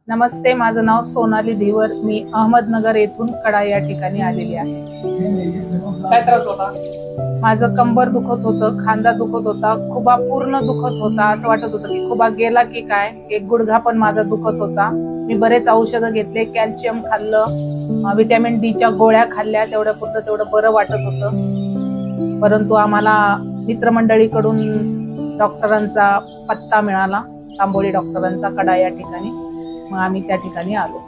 नमस्ते, माझं नाव सोनाली धीवर. मी अहमदनगर येथून कडा या ठिकाणी आलेली आहे. काय त्रास होता? माझं कंबर दुखत होतं, खांदा दुखत होता, खुबा पूर्ण दुखत होता. असं वाटत होतं की खुबा गेला की काय. एक गुडघा पण माझा दुखत होता. मी बरेच औषधं घेतले, कॅल्शियम खाल्लं, व्हिटॅमिन डी च्या गोळ्या खाल्ल्या. तेवढं बरं वाटत होतं. परंतु आम्हाला मित्रमंडळीकडून डॉक्टरांचा पत्ता मिळाला, तांबोळी डॉक्टरांचा, कडा या ठिकाणी. मग आम्ही त्या ठिकाणी आलो.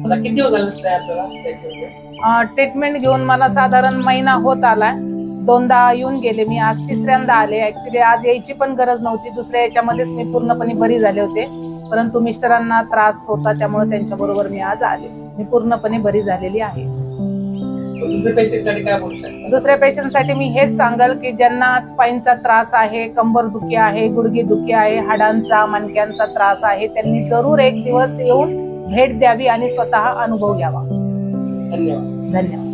मला किती दिवस झाले आपल्याला ट्रीटमेंट घेऊन मला साधारण महिना होत आलाय. दोनदा येऊन गेले मी, आज तिसऱ्यांदा आले. ऍक्च्युली आज यायची पण गरज नव्हती, दुसऱ्या याच्यामध्येच मी पूर्णपणे बरी झाले होते. परंतु मिस्टरांना त्रास होता, त्यामुळे त्यांच्या बरोबर मी आज आले. मी पूर्णपणे बरी झालेली आहे. दुसऱ्या पेशंटसाठी मी हेच सांगाल की ज्यांना स्पाईनचा त्रास आहे, कंबर दुखी आहे, गुडघे दुखी आहे, हाडांचा, मणक्यांचा त्रास आहे, त्यांनी जरूर एक दिवस येऊन भेट द्यावी आणि स्वतः अनुभव घ्यावा. धन्यवाद.